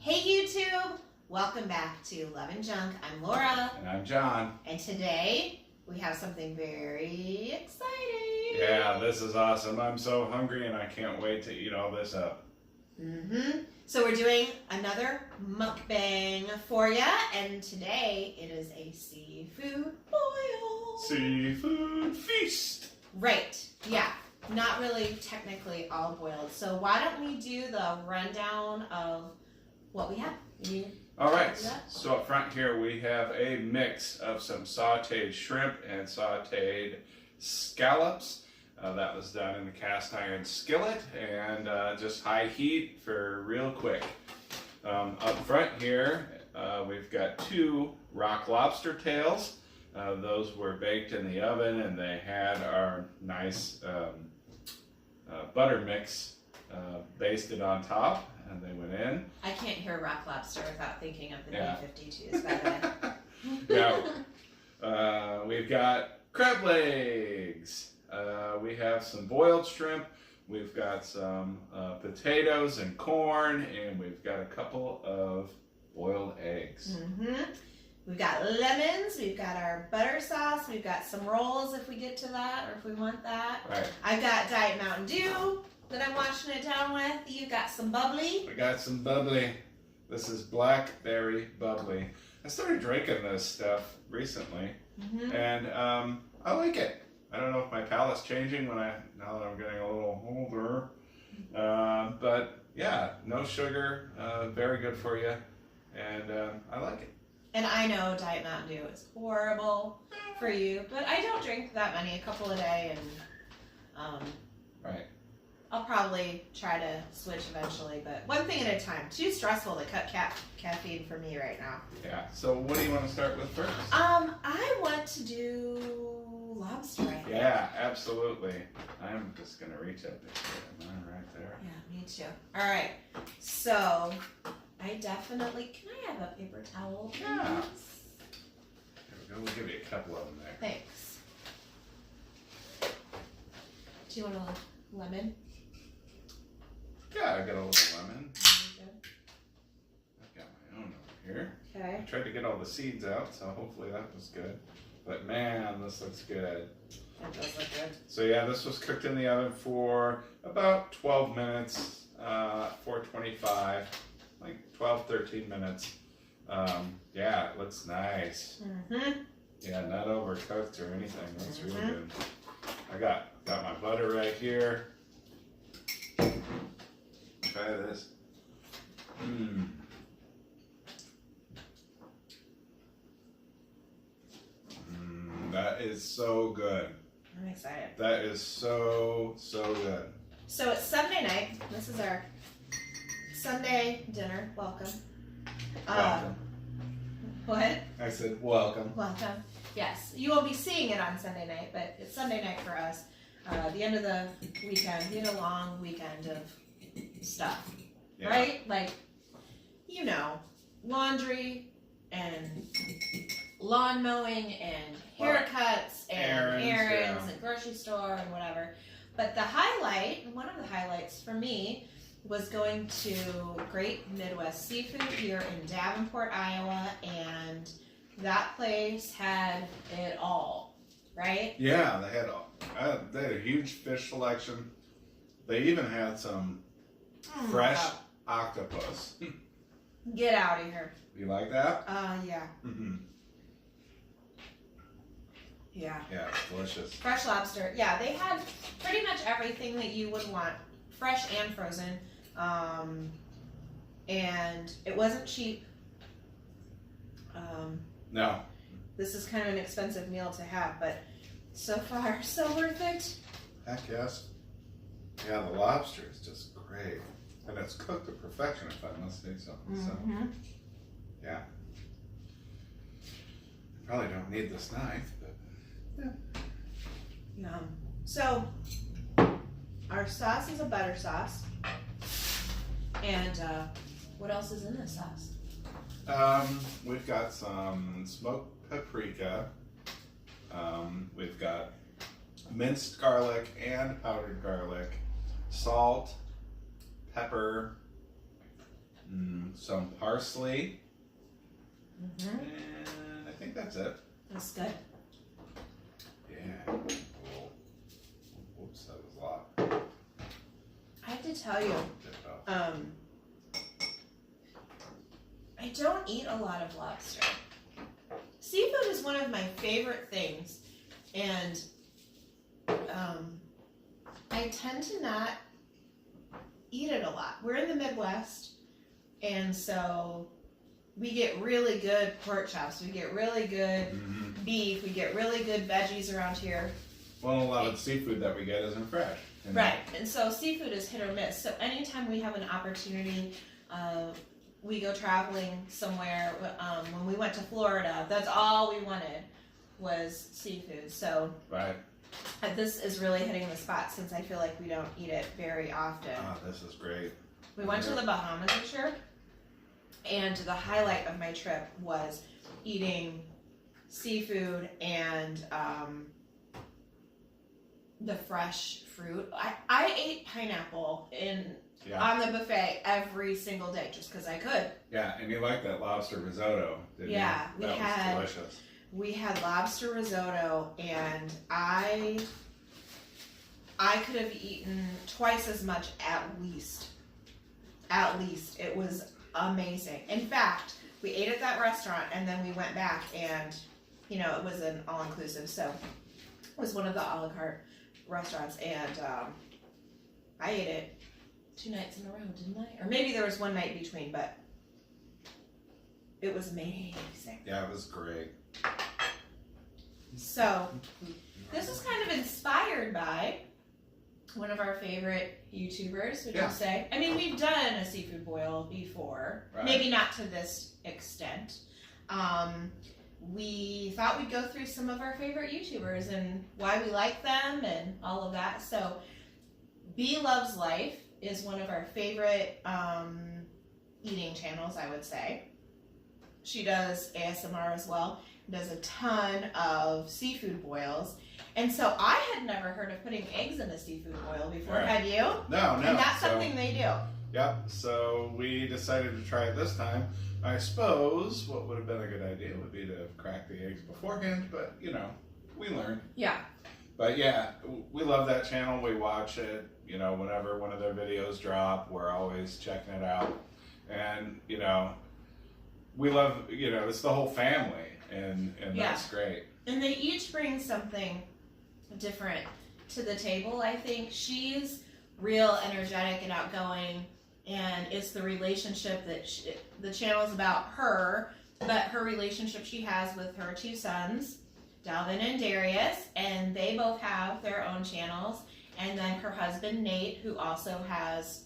Hey YouTube! Welcome back to Love and Junk. I'm Laura. And I'm John. And today we have something very exciting. Yeah, this is awesome. I'm so hungry and I can't wait to eat all this up. So we're doing another mukbang for you, and today it is a seafood boil. Seafood feast. Right, yeah. Not really technically all boiled. So why don't we do the rundown of what we have? All right, so up front here we have a mix of some sauteed shrimp and sauteed scallops. That was done in the cast iron skillet and just high heat for real quick. Up front here we've got two rock lobster tails. Those were baked in the oven and they had our nice butter mix basted on top, and they went in. I can't hear rock lobster without thinking of the B-52s, by the way. Yeah. We've got crab legs. We have some boiled shrimp. We've got some potatoes and corn, and we've got a couple of boiled eggs. We've got lemons, we've got our butter sauce, we've got some rolls if we get to that, or if we want that. Right. I've got Diet Mountain Dew that I'm washing it down with. You've got some bubbly. I got some bubbly. This is blackberry bubbly. I started drinking this stuff recently, and I like it. I don't know if my palate's changing now that I'm getting a little older, but yeah, no sugar, very good for you, and I like it. And I know Diet Mountain Dew is horrible for you, but I don't drink that many, a couple a day, and right. I'll probably try to switch eventually, but one thing at a time. Too stressful to cut caffeine for me right now. Yeah, so what do you want to start with first? I want to do lobster, I think. Yeah, absolutely. I'm just going to reach up and get mine right there. Yeah, me too. All right, so I definitely, can I have a paper towel, please? Yeah. There we go. We'll give you a couple of them there. Thanks. Do you want a lemon? Yeah, I got a little lemon. I've got my own over here. Okay. I tried to get all the seeds out, so hopefully that was good. But man, this looks good. That does look good. So yeah, this was cooked in the oven for about 12 minutes, 425, like 12, 13 minutes. Yeah, it looks nice. Yeah, not overcooked or anything. That's really good. I got my butter right here. Try this. That is so good. I'm excited. That is so good. So it's Sunday night. This is our Sunday dinner. Welcome. Welcome. What? I said welcome. Welcome. Yes, you will be seeing it on Sunday night, but it's Sunday night for us. The end of the weekend. We had a long weekend of stuff, right? Like, you know, laundry and lawn mowing and haircuts and errands and grocery store and whatever. But the highlight, one of the highlights for me, was going to Great Midwest Seafood here in Davenport, Iowa, and that place had it all, right? Yeah, they had a huge fish selection. They even had some fresh octopus. Get out of here. You like that? Yeah. Yeah. Yeah, it's delicious. Fresh lobster. Yeah, they had pretty much everything that you would want, fresh and frozen. And it wasn't cheap. No. This is kind of an expensive meal to have, but so far, so worth it. Heck yes. Yeah, the lobster is just great. And it's cooked to perfection, if I must say something. So, yeah. Probably don't need this knife, but yeah. Yum. So, our sauce is a butter sauce. And what else is in this sauce? We've got some smoked paprika. We've got minced garlic and powdered garlic, salt, pepper, some parsley, Mm-hmm. and I think that's it. That's good. Yeah. Oh. Whoops, that was a lot. I have to tell you, I don't eat a lot of lobster. Seafood is one of my favorite things, and I tend to not eat it a lot. We're in the Midwest, and so we get really good pork chops, we get really good beef, we get really good veggies around here. Well, a lot of the seafood that we get isn't fresh. Right, and so seafood is hit or miss. So anytime we have an opportunity, we go traveling somewhere. When we went to Florida, that's all we wanted was seafood. So right. This is really hitting the spot since I feel like we don't eat it very often. Oh, this is great. We went to the Bahamas this year, and the highlight of my trip was eating seafood and the fresh fruit. I ate pineapple on the buffet every single day just because I could. Yeah, and you like that lobster risotto, didn't you? Yeah, that was delicious. We had lobster risotto, and I could have eaten twice as much at least. At least. It was amazing. In fact, we ate at that restaurant, and then we went back, and, you know, it was an all-inclusive, so it was one of the a la carte restaurants, and I ate it 2 nights in a row, didn't I? Or maybe there was one night between, but it was amazing. Yeah, it was great. So, this is kind of inspired by one of our favorite YouTubers, would you say? I mean, we've done a seafood boil before, maybe not to this extent. We thought we'd go through some of our favorite YouTubers and why we like them and all of that. So, Bloveslife is one of our favorite eating channels, I would say. She does ASMR as well. Does a ton of seafood boils. And so I had never heard of putting eggs in a seafood boil before. Had you? No. And that's something they do. Yep. So we decided to try it this time. I suppose what would have been a good idea would be to crack the eggs beforehand, but you know, we learned. Yeah. But yeah, we love that channel. We watch it. You know, whenever one of their videos drop, we're always checking it out. And you know, we love. You know, it's the whole family. And that's great. And they each bring something different to the table, I think. She's real energetic and outgoing, and it's the relationship that the channel is about her, but her relationship she has with her 2 sons, Dalvin and Darius, and they both have their own channels, and then her husband, Nate, who also has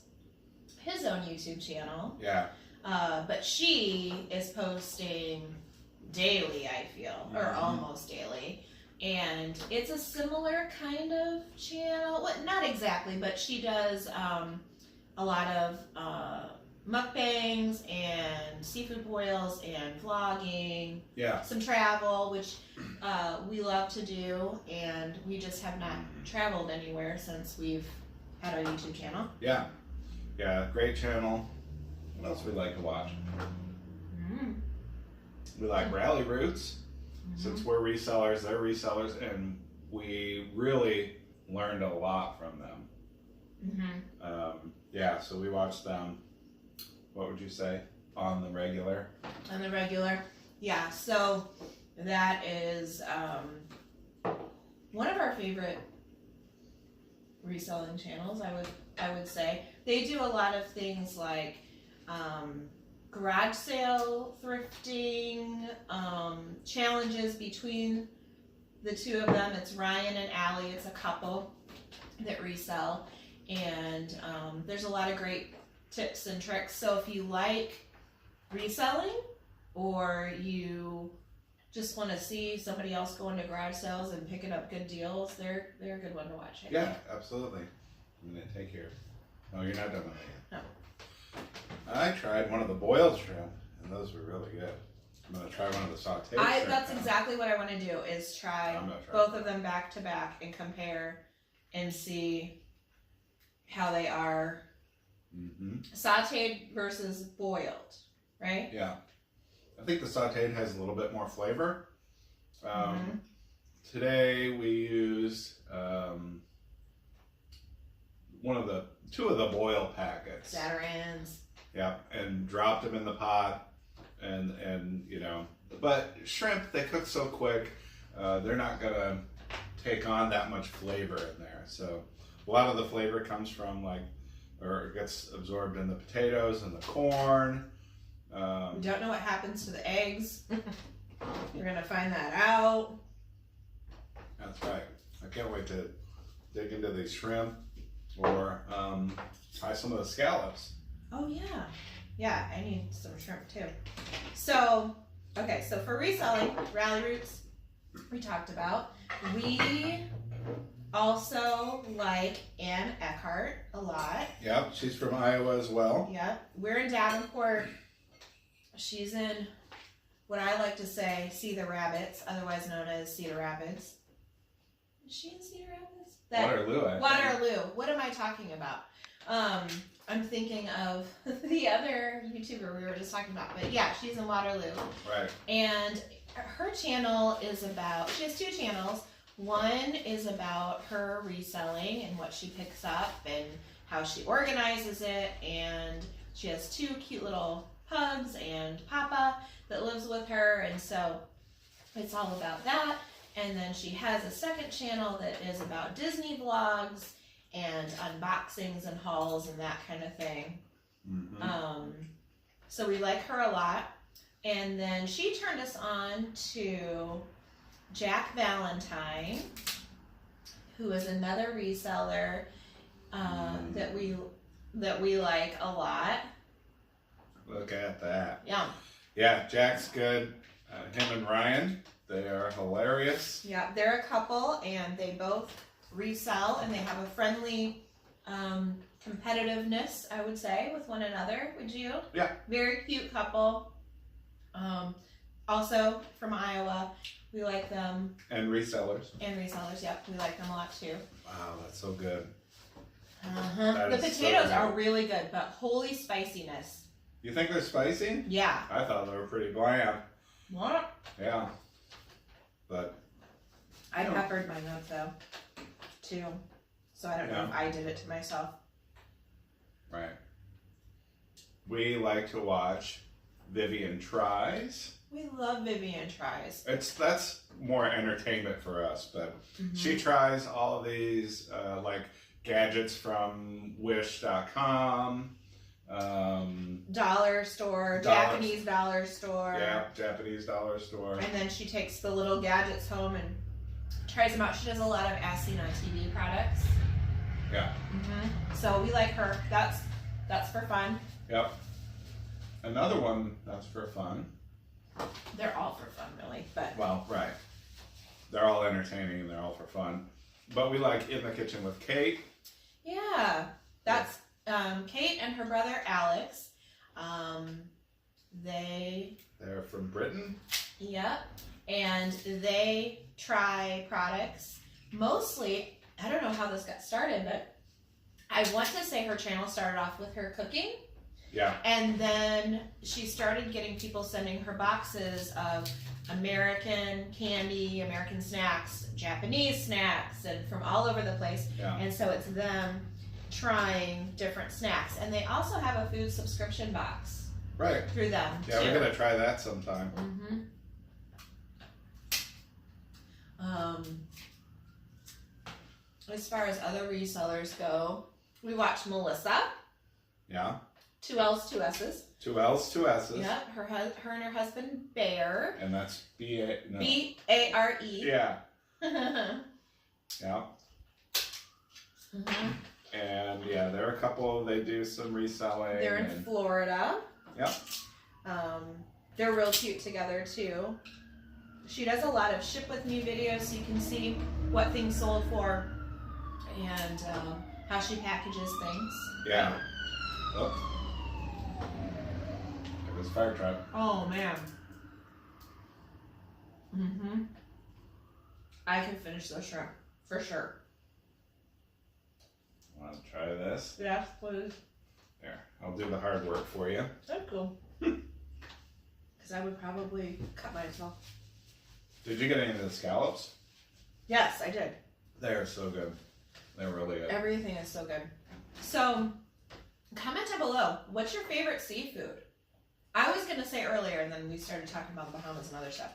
his own YouTube channel. Yeah. But she is posting daily, I feel, or almost daily, and it's a similar kind of channel. Well, not exactly, but she does a lot of mukbangs and seafood boils and vlogging. Yeah. Some travel, which we love to do, and we just have not traveled anywhere since we've had our YouTube channel. Yeah. Yeah, great channel. What else we like to watch? We like Rally Roots. Since we're resellers, they're resellers, and we really learned a lot from them. Yeah, so we watch them, what would you say, on the regular? On the regular, yeah. So that is one of our favorite reselling channels, I would say. They do a lot of things like garage sale, thrifting, challenges between the 2 of them. It's Ryan and Allie. It's a couple that resell, and there's a lot of great tips and tricks. So if you like reselling, or you just want to see somebody else going to garage sales and picking up good deals, they're a good one to watch. Yeah, absolutely. I'm gonna take your. Oh, you're not done with it yet. No. I tried one of the boiled shrimp, and those were really good. I'm going to try one of the sauteed shrimp. That's exactly what I want to do, is try both of them back to back and compare and see how they are sauteed versus boiled. right? Yeah. I think the sauteed has a little bit more flavor. Today we used two of the boil packets. Zatarain's. Yeah, and dropped them in the pot, and you know, but shrimp, they cook so quick, they're not gonna take on that much flavor in there. So a lot of the flavor comes from or gets absorbed in the potatoes and the corn. We don't know what happens to the eggs. We're gonna find that out. That's right. I can't wait to dig into these shrimp or try some of the scallops. Oh yeah. Yeah, I need some shrimp too. So, okay, so for reselling, Rally Roots, we talked about. We also like Ann Eckhart a lot. Yep, she's from Iowa as well. Yep. We're in Davenport. She's in what I like to say Cedar Rapids, otherwise known as Cedar Rapids. Is she in Cedar Rapids? Waterloo, I think. Waterloo. What am I talking about? I'm thinking of the other YouTuber we were just talking about. But yeah, she's in Waterloo. Right. And her channel is about, she has two channels. One is about her reselling and what she picks up and how she organizes it. And she has two cute little pugs and Papa that lives with her. And so it's all about that. And then she has a second channel that is about Disney vlogs and unboxings and hauls and that kind of thing. So we like her a lot. And then she turned us on to Jack Valentine, who is another reseller that we like a lot. Look at that. Yeah. Yeah, Jack's good. Him and Ryan, they are hilarious. Yeah, they're a couple and they both resell and they have a friendly competitiveness, I would say, with one another. Would you? Yeah. Very cute couple. Also from Iowa. We like them. And resellers. Yep. We like them a lot too. Wow, that's so good. The potatoes are really good, but holy spiciness. You think they're spicy? Yeah. I thought they were pretty bland. What? Yeah. But I peppered my nuts though, too. So I don't know if I did it to myself. Right. We like to watch Vivian Tries. We love Vivian Tries. That's more entertainment for us, but she tries all of these like gadgets from Wish.com. Dollar store, Japanese dollar store. Yeah, Japanese dollar store. And then she takes the little gadgets home and tries them out. She does a lot of As Seen on TV products. Yeah. So we like her. That's for fun. Yep. Another one that's for fun. They're all for fun, really. But well, right. They're all entertaining and they're all for fun. But we like In the Kitchen with Kate. Yeah, that's Kate and her brother Alex. They're from Britain. Yep. And they try products. Mostly, I don't know how this got started, but I want to say her channel started off with her cooking. Yeah. And then she started getting people sending her boxes of American candy, American snacks, Japanese snacks, and from all over the place. Yeah. And so it's them trying different snacks. And they also have a food subscription box. Right. Through them, yeah, too. We're going to try that sometime. As far as other resellers go, we watch Melissa. Yeah. 2 L's, 2 S's. 2 L's, 2 S's. Yeah, her and her husband, Bear. And that's B-A-R-E. Yeah. Yeah. And yeah, they're a couple. They do some reselling. They're in Florida. Yep. They're real cute together too. She does a lot of ship with me videos so you can see what things sold for and how she packages things. Yeah. Oh. There goes fire truck. Oh man. I can finish those shrimp for sure. Want to try this? Yes, please. There, I'll do the hard work for you. That's cool. because I would probably cut myself. Did you get any of the scallops? Yes, I did. They're so good. They're really good. Everything is so good. So, comment down below. What's your favorite seafood? I was going to say earlier, and then we started talking about the Bahamas and other stuff.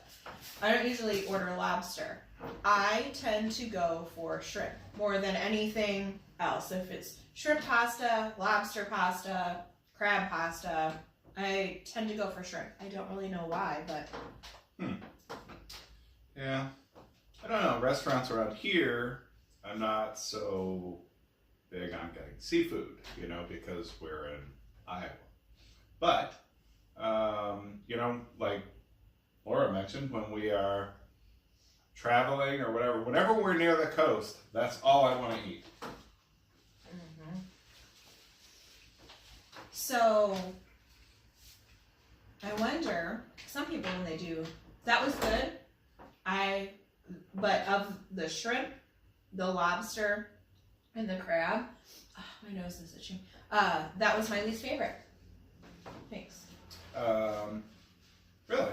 I don't usually order lobster. I tend to go for shrimp more than anything else. If it's shrimp pasta, lobster pasta, crab pasta, I tend to go for shrimp. I don't really know why, but... Yeah. I don't know. Restaurants around here, I'm not so big on getting seafood, you know, because we're in Iowa. But, you know, like Laura mentioned, when we are traveling or whatever, whenever we're near the coast, that's all I want to eat. Mm-hmm. So, I wonder, some people when they do, that was good. But of the shrimp, the lobster, and the crab, my nose is itching. That was my least favorite. Thanks. Really?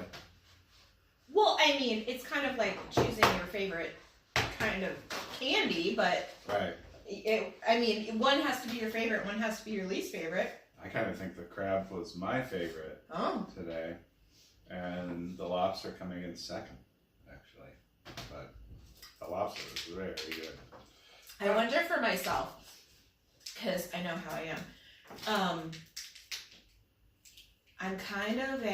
Well, I mean, it's kind of like choosing your favorite kind of candy, but Right. I mean, one has to be your favorite, one has to be your least favorite. I kind of think the crab was my favorite today, and the lobster coming in second, actually. But the lobster was very good. I wonder for myself, because I know how I am. I'm kind of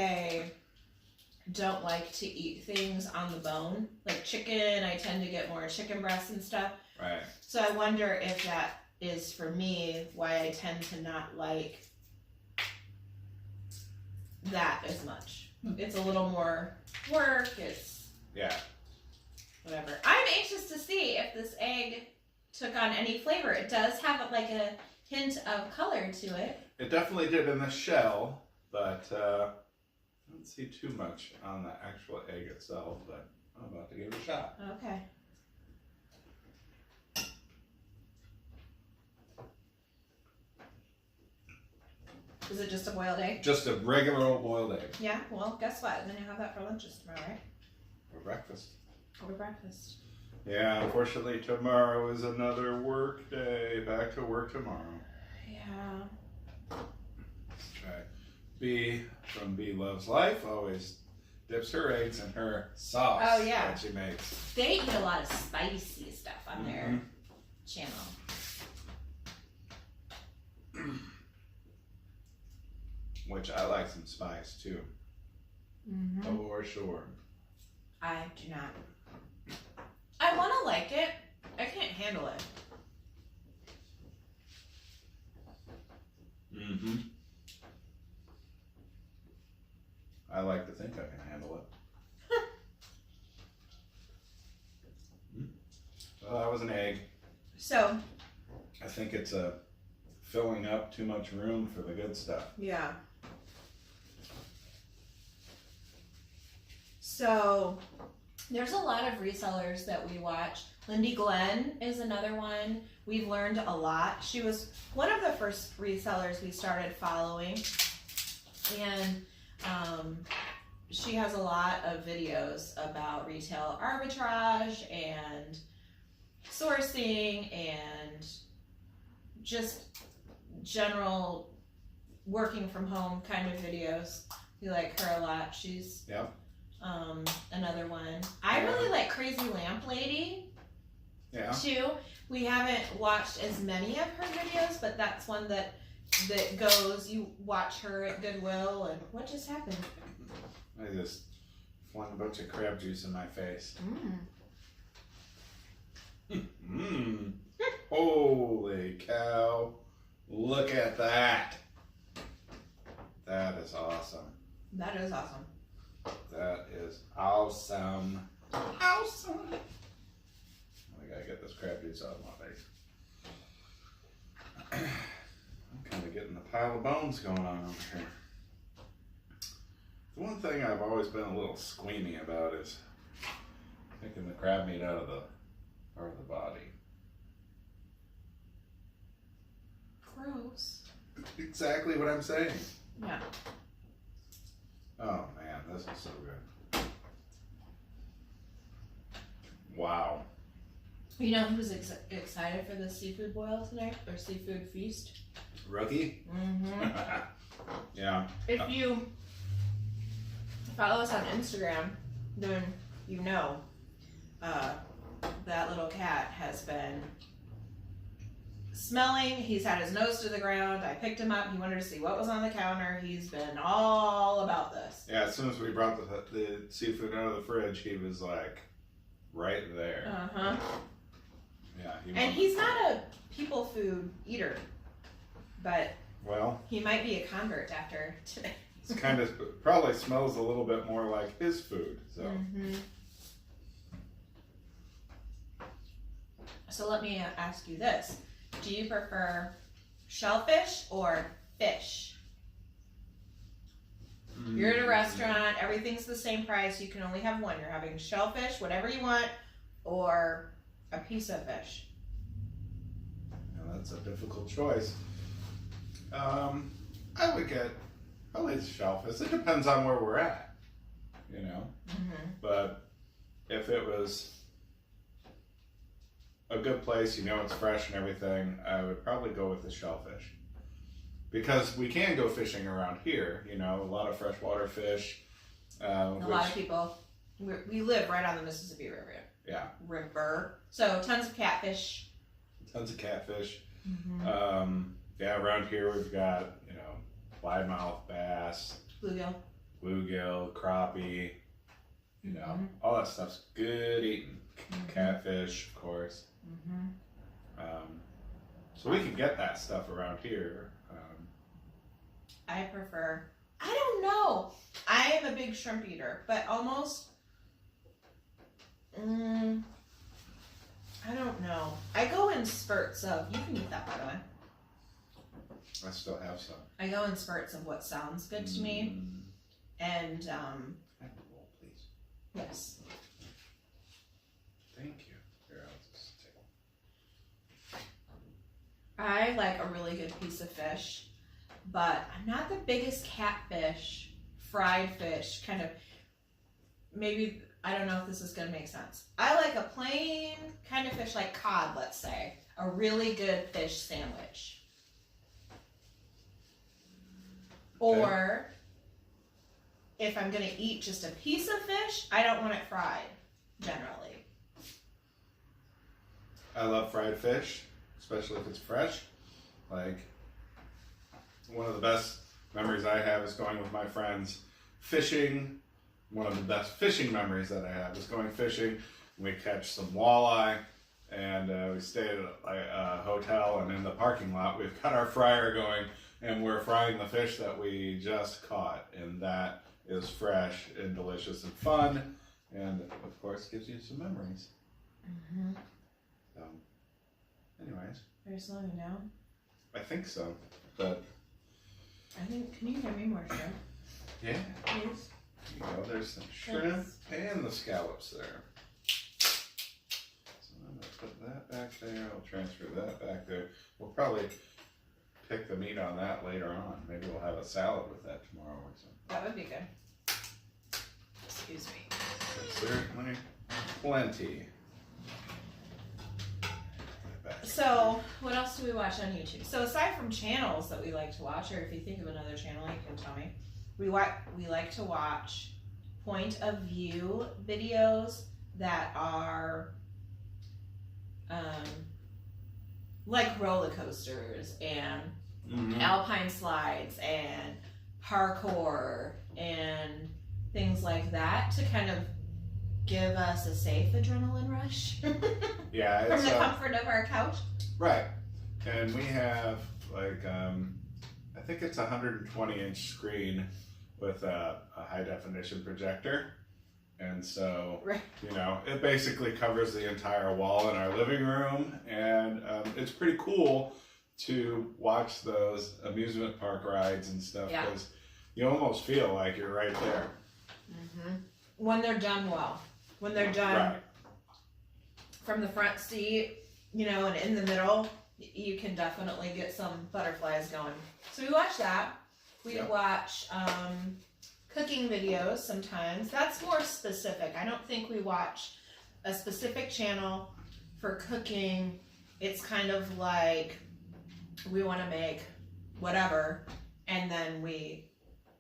don't like to eat things on the bone. Like chicken, I tend to get more chicken breasts and stuff. Right. So I wonder if that is for me why I tend to not like that as much. It's a little more work, it's whatever. I'm anxious to see if this egg took on any flavor. It does have like a hint of color to it. It definitely did in the shell, but I don't see too much on the actual egg itself, but I'm about to give it a shot. Okay. Is it just a boiled egg? Just a regular old boiled egg. Yeah, well, guess what? I'm going to have that for lunches tomorrow, right? For breakfast. For breakfast. Yeah, unfortunately tomorrow is another work day. Back to work tomorrow. Yeah. Okay. B from B Loves Life always dips her eggs in her sauce that she makes. They eat a lot of spicy stuff on their channel. Which I like some spice too. For sure. I do not. I want to like it. I can't handle it. I like to think I can handle it. Well, that was an egg. So. I think it's filling up too much room for the good stuff. Yeah. So, there's a lot of resellers that we watch. Lindy Glen is another one. We've learned a lot. She was one of the first resellers we started following. And she has a lot of videos about retail arbitrage and sourcing and just general working from home kind of videos. We like her a lot. She's another one. I really like Crazy Lamp Lady too. We haven't watched as many of her videos, but that's one that goes, you watch her at Goodwill, and what just happened? I just flung a bunch of crab juice in my face. Holy cow. Look at that. That is awesome. That is awesome. That is awesome. Awesome. I gotta get this crab juice out of my face. I'm kind of getting a pile of bones going on over here. The one thing I've always been a little squeamy about is taking the crab meat out of the part of the body. Gross. Exactly what I'm saying. Yeah. Oh man, this is so good. Wow. You know who's excited for the seafood boil tonight? Or seafood feast? Rookie? Mm-hmm. Yeah. If you follow us on Instagram, then you know that little cat has been smelling. He's had his nose to the ground. I picked him up. He wanted to see what was on the counter. He's been all about this. Yeah, as soon as we brought the seafood out of the fridge, he was like right there. Uh-huh. Yeah. He's not a people food eater, but well, he might be a convert after today. It's kind of probably smells a little bit more like his food. So. Mm-hmm. So let me ask you this: do you prefer shellfish or fish? You're at a restaurant, everything's the same price, you can only have one. You're having shellfish, whatever you want, or a piece of fish. Now that's a difficult choice. I would get probably the shellfish. It depends on where we're at, you know. Mm-hmm. But if it was a good place, you know, it's fresh and everything, I would probably go with the shellfish. Because we can go fishing around here, you know, a lot of freshwater fish. A lot of people, we live right on the Mississippi River. Yeah. So tons of catfish. Tons of catfish. Mm-hmm. Yeah, around here we've got, you know, wide-mouth bass, bluegill, crappie, you know, all that stuff's good eating. Catfish, of course. So we can get that stuff around here. I don't know. I am a big shrimp eater, but almost, I don't know. I go in spurts of, you can eat that by the way. I still have some. I go in spurts of what sounds good to me. And, Have a roll, please. yes. Thank you. Here, I'll just take I like a really good piece of fish, but I'm not the biggest catfish, fried fish, kind of, maybe, I don't know if this is going to make sense. I like a plain kind of fish like cod, let's say, a really good fish sandwich. Okay. Or, if I'm going to eat just a piece of fish, I don't want it fried, generally. I love fried fish, especially if it's fresh. Like, one of the best memories I have is going with my friends fishing. One of the best fishing memories that I have is going fishing. We catch some walleye, and we stayed at a hotel, and in the parking lot, we've got our fryer going, and we're frying the fish that we just caught, and that is fresh and delicious and fun, and of course gives you some memories. So, anyways. Are you slowing down? I think so, but Can you give me more shrimp? yeah. Please? There you go. There's some shrimp and the scallops there. So I'm gonna put that back there. I'll transfer that back there. We'll probably pick the meat on that later on. Maybe we'll have a salad with that tomorrow or something. That would be good. Excuse me. But certainly plenty. So, what else do we watch on YouTube? So, aside from channels that we like to watch, or if you think of another channel, you can tell me. We like to watch point of view videos that are like roller coasters and alpine slides and parkour and things like that to kind of give us a safe adrenaline rush. Yeah, from the comfort of our couch. Right. And we have like I think it's a 120-inch screen with a high definition projector. And so, you know, it basically covers the entire wall in our living room. And it's pretty cool to watch those amusement park rides and stuff because you almost feel like you're right there. When they're done well. When they're done from the front seat, you know, and in the middle, you can definitely get some butterflies going. So we watch that. We watch cooking cooking videos sometimes. That's more specific. I don't think we watch a specific channel for cooking. It's kind of like we want to make whatever, and then we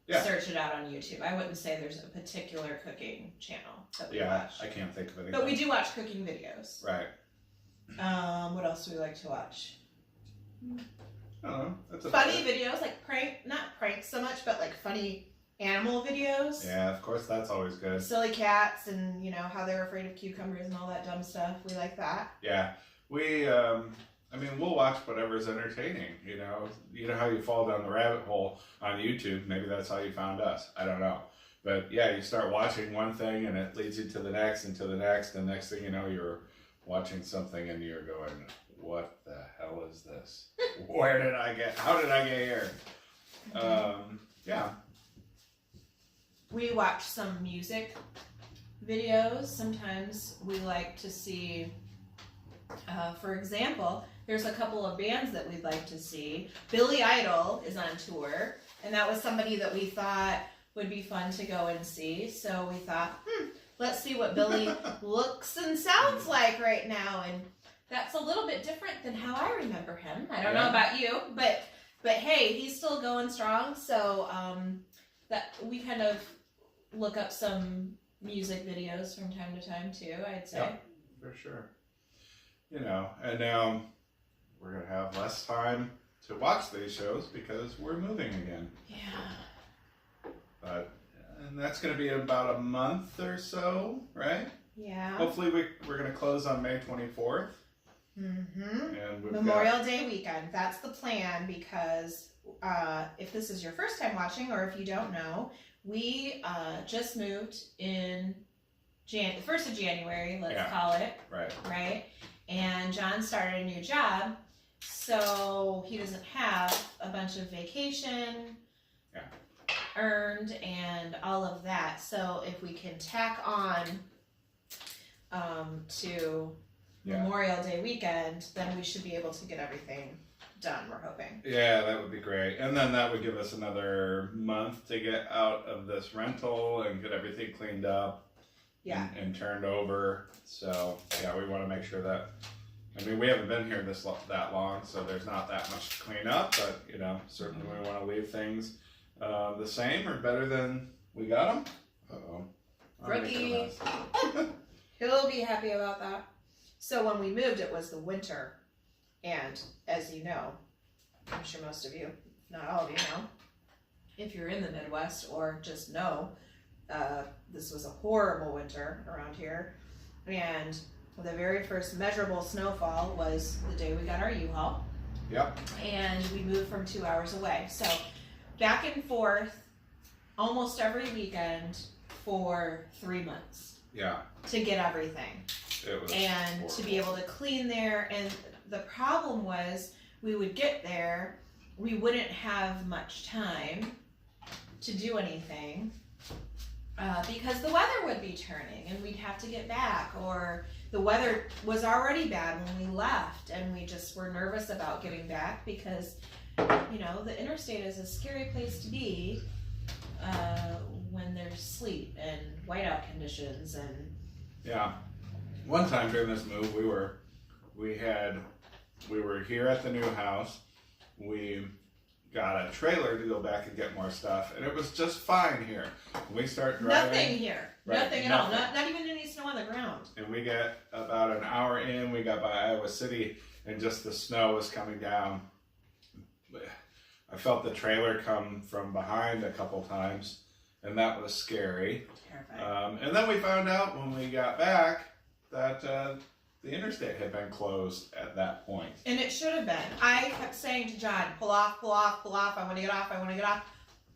search it out on YouTube. I wouldn't say there's a particular cooking channel that we watch. I can't think of anything. But we do watch cooking videos. Right. What else do we like to watch? I don't know. That's Funny videos, like not pranks so much, but like funny animal videos. Yeah, of course, that's always good. Silly cats and, you know, how they're afraid of cucumbers and all that dumb stuff. We like that. Yeah. We, I mean, we'll watch whatever's entertaining, you know. You know how you fall down the rabbit hole on YouTube? Maybe that's how you found us. I don't know. But yeah, you start watching one thing and it leads you to the next and to the next. And next thing you know, you're watching something and you're going, what the hell is this? How did I get here? Yeah. We watch some music videos. Sometimes we like to see, for example, there's a couple of bands that we'd like to see. Billy Idol is on tour, and that was somebody that we thought would be fun to go and see. So we thought, let's see what Billy looks and sounds like right now. And that's a little bit different than how I remember him. I don't know about you, but hey, he's still going strong. So that we kind of look up some music videos from time to time too, I'd say. Yeah, for sure. You know, and now we're going to have less time to watch these shows because we're moving again. Yeah. But, and that's going to be about a month or so, right? Yeah. Hopefully we're going to close on May 24th. Mm-hmm. And Memorial Day weekend. That's the plan, because if this is your first time watching, or if you don't know, we just moved in the 1st of January, let's call it. Right. And John started a new job, so he doesn't have a bunch of vacation earned and all of that. So if we can tack on to Memorial Day weekend, then we should be able to get everything done, we're hoping. Yeah, that would be great. And then that would give us another month to get out of this rental and get everything cleaned up and turned over. So, yeah, we want to make sure that, I mean, we haven't been here that long, so there's not that much to clean up, but, you know, certainly we want to leave things the same or better than we got them. Uh-oh. Rookie. He'll be happy about that. So when we moved, it was the winter. And as you know, I'm sure most of you, not all of you know, if you're in the Midwest or just know, this was a horrible winter around here. And the very first measurable snowfall was the day we got our U-Haul. Yep. And we moved from 2 hours away. So back and forth almost every weekend for 3 months. Yeah. To get everything. It was and horrible. To be able to clean there. And the problem was we would get there, we wouldn't have much time to do anything because the weather would be turning and we'd have to get back, or the weather was already bad when we left and we just were nervous about getting back because, you know, the interstate is a scary place to be when there's sleet and whiteout conditions and... Yeah. One time during this move, we were here at the new house. We got a trailer to go back and get more stuff, and it was just fine here. We start driving. Nothing here. Right, nothing at all. Not even any snow on the ground. And we get about an hour in, we got by Iowa City, and just the snow was coming down. I felt the trailer come from behind a couple times, and that was scary. Terrifying. And then we found out when we got back that the interstate had been closed at that point. And it should have been. I kept saying to John, pull off, pull off, pull off. I want to get off. I want to get off.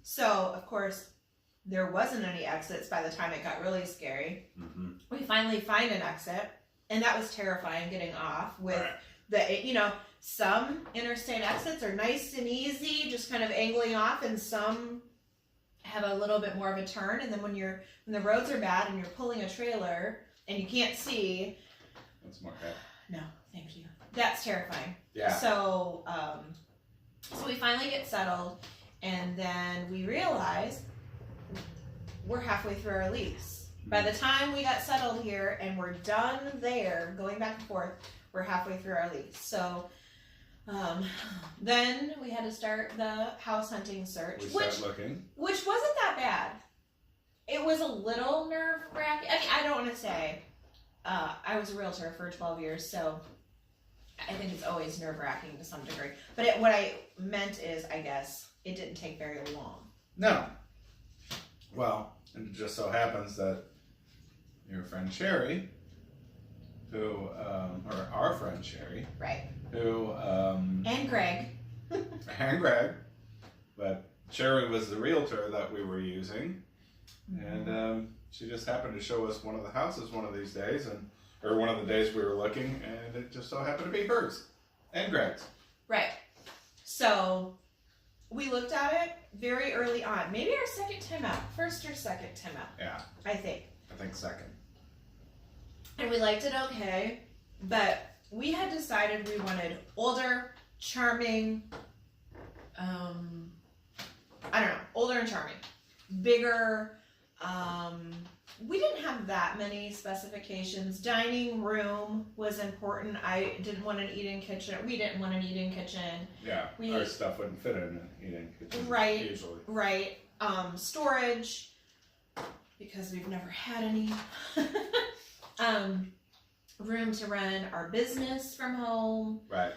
So, of course, there wasn't any exits by the time it got really scary. Mm-hmm. We finally find an exit, and that was terrifying getting off with some interstate exits are nice and easy, just kind of angling off, and some have a little bit more of a turn. And then when the roads are bad and you're pulling a trailer and you can't see, that's more bad. No, thank you. That's terrifying. Yeah. So, so we finally get settled, and then we realize we're halfway through our lease. By the time we got settled here and we're done there, going back and forth, we're halfway through our lease. So then we had to start the house hunting search, which wasn't that bad. It was a little nerve-wracking. I mean, I don't want to say I was a realtor for 12 years, so I think it's always nerve-wracking to some degree. But what I meant is, I guess, it didn't take very long. No. Well, and it just so happens that your friend Sherry, who, or our friend Sherry, right, who, and Greg, but Sherry was the realtor that we were using, and she just happened to show us one of the houses one of these days, or one of the days we were looking, and it just so happened to be hers and Greg's. Right. So we looked at it very early on, maybe our second time out, first or second time out. Yeah. I think second. And we liked it okay, but we had decided we wanted older, charming, older and charming, bigger. We didn't have that many specifications. Dining room was important. I didn't want an eat-in kitchen. We didn't want an eat-in kitchen. Yeah, our stuff wouldn't fit in an eat-in kitchen. Right, usually. Right. Storage, because we've never had any. Room to run our business from home. Right.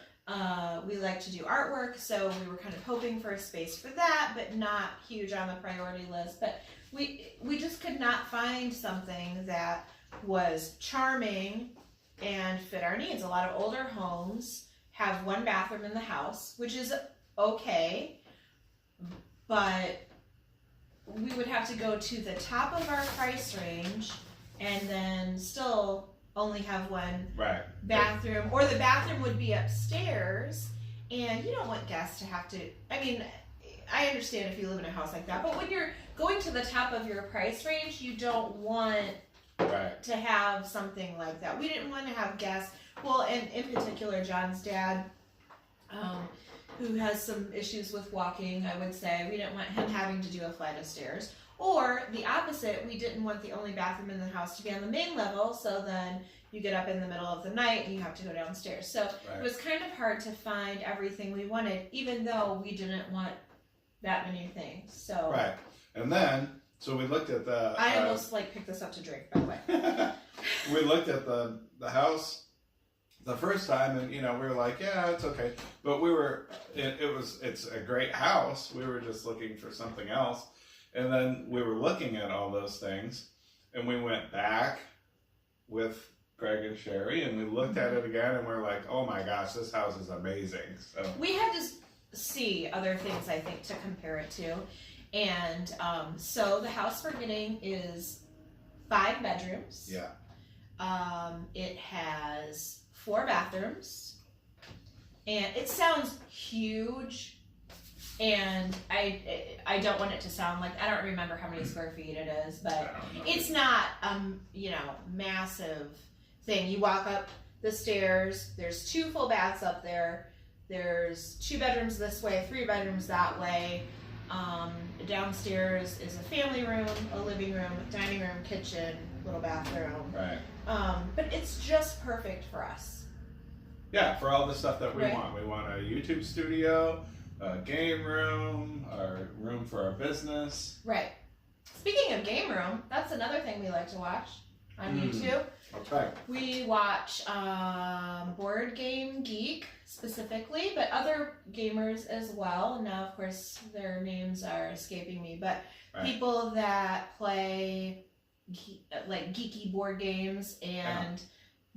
We like to do artwork, so we were kind of hoping for a space for that, but not huge on the priority list. But we just could not find something that was charming and fit our needs. A lot of older homes have one bathroom in the house, which is okay, but we would have to go to the top of our price range and then still only have one bathroom, or the bathroom would be upstairs, and you don't want guests to have to, I mean, I understand if you live in a house like that, but when you're going to the top of your price range, you don't want to have something like that. We didn't want to have guests, well, and in particular, John's dad, who has some issues with walking, I would say, we didn't want him having to do a flight of stairs. Or the opposite, we didn't want the only bathroom in the house to be on the main level, so then you get up in the middle of the night and you have to go downstairs. So it was kind of hard to find everything we wanted, even though we didn't want that many things. So and then, so we looked at the... I almost picked this up to drink, by the way. We looked at the house the first time, and we were like, yeah, it's okay. But it's a great house. We were just looking for something else. And then we were looking at all those things, and we went back with Greg and Sherry, and we looked at it again, and we're like, oh my gosh, this house is amazing. So we had to see other things, I think, to compare it to. And so the house we're getting is 5 bedrooms. Yeah. It has 4 bathrooms, and it sounds huge. And I don't want it to sound like, I don't remember how many square feet it is, but it's not, massive thing. You walk up the stairs, there's 2 full baths up there, there's 2 bedrooms this way, 3 bedrooms that way. Downstairs is a family room, a living room, dining room, kitchen, little bathroom. Right. But it's just perfect for us. Yeah, for all the stuff that we want. We want a YouTube studio, a game room, our room for our business. Right. Speaking of game room, that's another thing we like to watch on YouTube. Okay. We watch BoardGameGeek specifically, but other gamers as well. Now, of course, their names are escaping me, but people that play geeky board games, and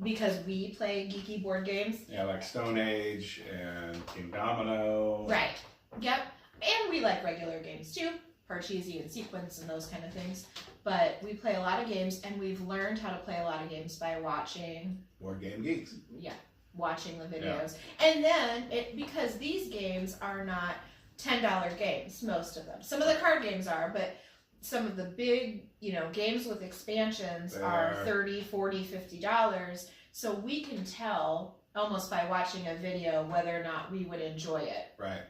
because we play geeky board games. Yeah, like Stone Age and King Domino. Right. Yep. And we like regular games too. Parcheesi and Sequence and those kind of things. But we play a lot of games, and we've learned how to play a lot of games by watching BoardGameGeeks. Yeah, watching the videos. Yeah. And then, because these games are not $10 games, most of them. Some of the card games are, but some of the big, games with expansions are $30, $40, $50. So we can tell, almost by watching a video, whether or not we would enjoy it. Right.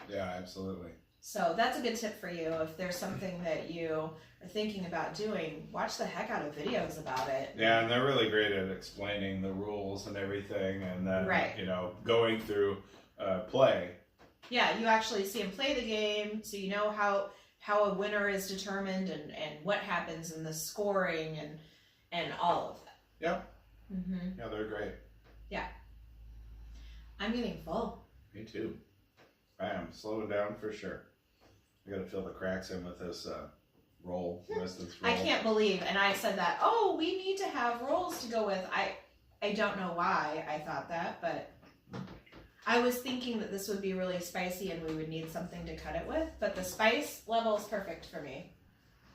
Yeah, absolutely. So that's a good tip for you. If there's something that you are thinking about doing, watch the heck out of videos about it. Yeah, and they're really great at explaining the rules and everything, and then you know, going through play. Yeah, you actually see them play the game, so you know how a winner is determined and what happens in the scoring and all of that. Yep. Mm-hmm. Yeah, they're great. Yeah. I'm getting full. Me too. I am slowing down for sure. I gotta fill the cracks in with this resistance roll. I can't believe, and I said that, oh, we need to have rolls to go with. I don't know why I thought that, but I was thinking that this would be really spicy and we would need something to cut it with, but the spice level is perfect for me.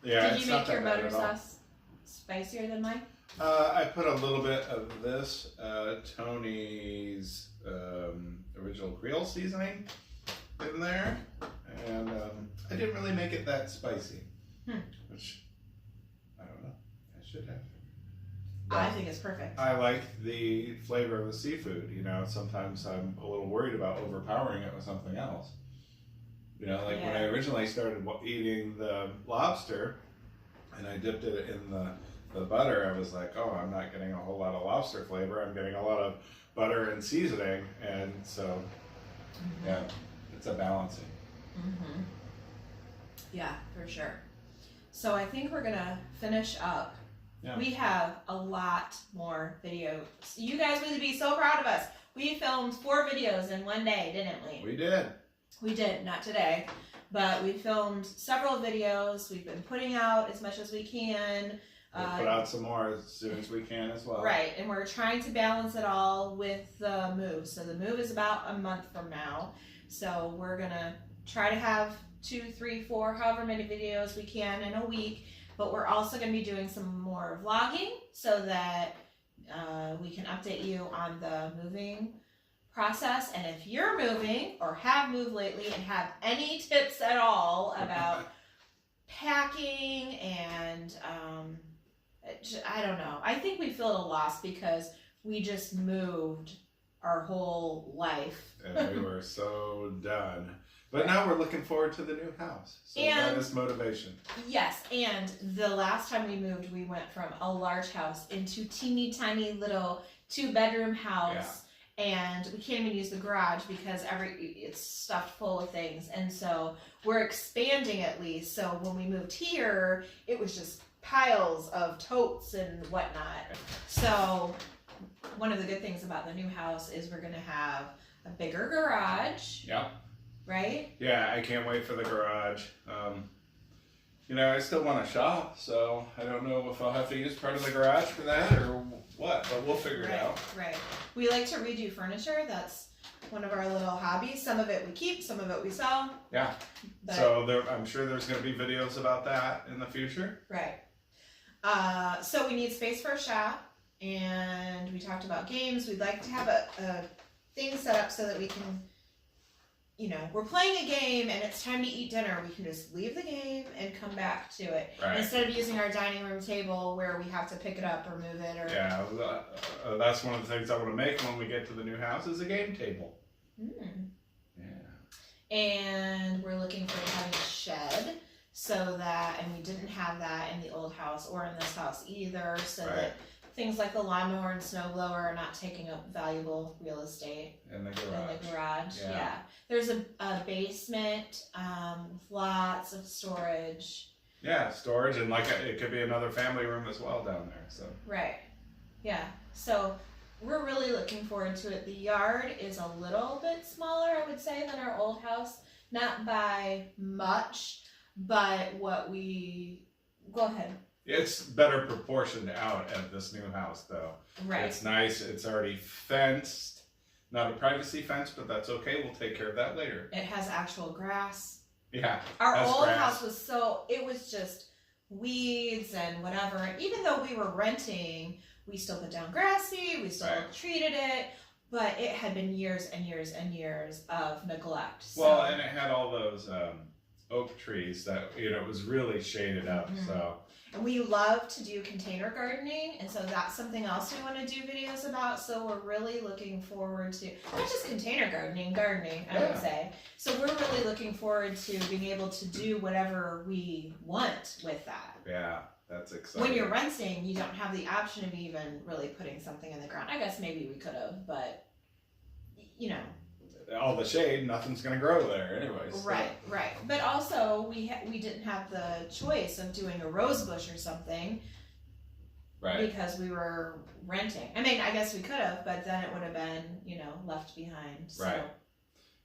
Yeah. Did you make your butter sauce spicier than mine? I put a little bit of this Tony's original Creole seasoning in there, and I didn't really make it that spicy, which I don't know. I should have. But I think it's perfect. I like the flavor of the seafood. You know, sometimes I'm a little worried about overpowering it with something else. You know, like when I originally started eating the lobster, and I dipped it in the butter, I was like, oh, I'm not getting a whole lot of lobster flavor. I'm getting a lot of butter and seasoning, and so yeah, it's a balancing. Mm-hmm. Yeah, for sure. So I think we're gonna finish up. Yeah. We have a lot more videos. You guys would be so proud of us. We filmed 4 videos in one day, didn't we? We did. We did, not today, but we filmed several videos. We've been putting out as much as we can. We'll put out some more as soon as we can as well. Right, and we're trying to balance it all with the move. So the move is about a month from now. So we're gonna try to have 2, 3, 4, however many videos we can in a week. But we're also going to be doing some more vlogging so that we can update you on the moving process. And if you're moving or have moved lately and have any tips at all about packing and I don't know. I think we feel at a loss because we just moved our whole life. And we were so done. But now we're looking forward to the new house. So that is motivation. Yes, and the last time we moved, we went from a large house into teeny tiny little 2-bedroom house. Yeah. And we can't even use the garage because it's stuffed full of things. And so we're expanding at least. So when we moved here, it was just piles of totes and whatnot. So one of the good things about the new house is we're going to have a bigger garage. Yeah. Right? Yeah, I can't wait for the garage. You know, I still want to shop, so I don't know if I'll have to use part of the garage for that or what, but we'll figure it out. Right. We like to redo furniture. That's one of our little hobbies. Some of it we keep, some of it we sell. Yeah. So I'm sure there's going to be videos about that in the future. Right. So we need space for a shop, and we talked about games. We'd like to have a thing set up so that we can, you know, we're playing a game and it's time to eat dinner. We can just leave the game and come back to it. Right. Instead of using our dining room table where we have to pick it up or move it. Or yeah, that's one of the things I want to make when we get to the new house is a game table. Yeah. And we're looking for having a shed so that, and we didn't have that in the old house or in this house either, so that things like the lawnmower and snow blower are not taking up valuable real estate. In the garage. Yeah. There's a basement with lots of storage. Yeah, storage, and like it could be another family room as well down there. So. Right. Yeah. So we're really looking forward to it. The yard is a little bit smaller, I would say, than our old house. Not by much, but go ahead. It's better proportioned out at this new house, though. Right. It's nice. It's already fenced. Not a privacy fence, but that's okay. We'll take care of that later. It has actual grass. Yeah. Our old house was it was just weeds and whatever. Even though we were renting, we still put down grass seed. We still treated it. But it had been years and years and years of neglect. So. Well, and it had all those oak trees that, you know, it was really shaded up. So. And we love to do container gardening, and so that's something else we want to do videos about. So we're really looking forward to, not just container gardening, I would say. So we're really looking forward to being able to do whatever we want with that. Yeah, that's exciting. When you're renting, you don't have the option of even really putting something in the ground. I guess maybe we could have, but, you know. All the shade, nothing's going to grow there anyways. So. Right. But also, we didn't have the choice of doing a rose bush or something. Right. Because we were renting. I mean, I guess we could have, but then it would have been, you know, left behind. So. Right.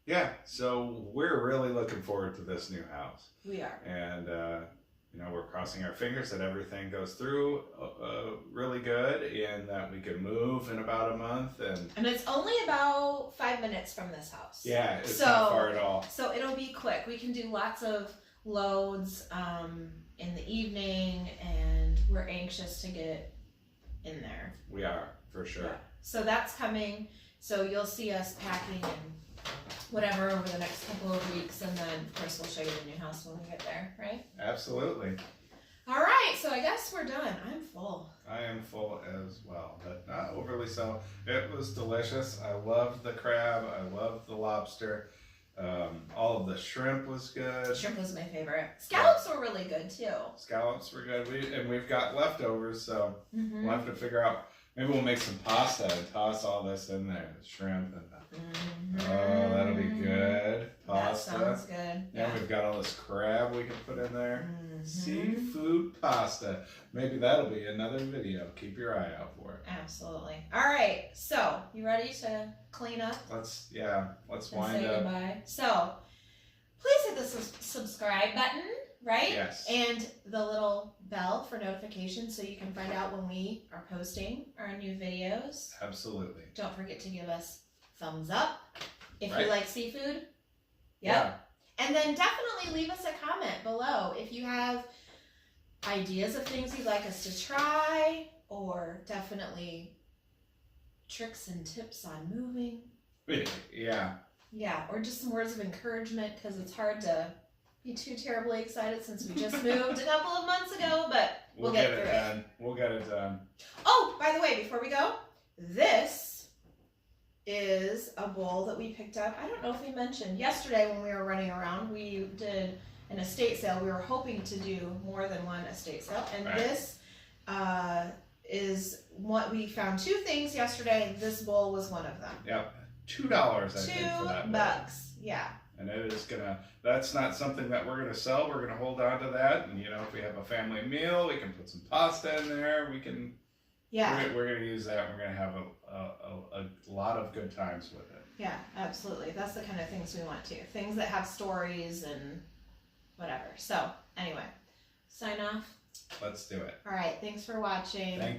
Yeah, so we're really looking forward to this new house. We are. And, you know, we're crossing our fingers that everything goes through really good and that we can move in about a month. And it's only about 5 minutes from this house. Yeah, it's not far at all. So it'll be quick. We can do lots of loads in the evening, and we're anxious to get in there. We are, for sure. Yeah. So that's coming. So you'll see us packing and whatever over the next couple of weeks, and then of course we'll show you the new house when we get there, right? Absolutely. All right, so I guess we're done. I'm full. I am full as well, but not overly so. It was delicious. I loved the crab. I loved the lobster. All of the shrimp was good. Shrimp was my favorite. Scallops were really good too. Scallops were good. We've got leftovers, so we'll have to figure out. Maybe we'll make some pasta and toss all this in there. The shrimp and oh, that'll be good. Pasta. That sounds good. Yeah, we've got all this crab we can put in there. Seafood pasta. Maybe that'll be another video. Keep your eye out for it. Absolutely. All right. So, you ready to clean up? Let's wind say up. Goodbye. So, please hit the subscribe button, right? Yes. And the little bell for notifications so you can find out when we are posting our new videos. Absolutely. Don't forget to give us thumbs up if Right. you like seafood. Yep. Yeah. And then definitely leave us a comment below if you have ideas of things you'd like us to try, or definitely tricks and tips on moving. Yeah. Yeah, or just some words of encouragement, because it's hard to be too terribly excited since we just moved a couple of months ago, but we'll get through it. We'll get it done. Oh, by the way, before we go, this is a bowl that we picked up. I don't know if we mentioned yesterday when we were running around, we did an estate sale. We were hoping to do more than one estate sale, and this is what we found. 2 things yesterday. This bowl was one of them. Yep. $2 I think for that bowl. $2. Yeah. And it is that's not something that we're gonna sell. We're gonna hold on to that. And you know, if we have a family meal, we can put some pasta in there. We can. Yeah. We're gonna use that. We're gonna have a lot of good times with it. Yeah, absolutely. That's the kind of things we want to. Things that have stories and whatever. So anyway, sign off. Let's do it. All right. Thanks for watching. Thank you.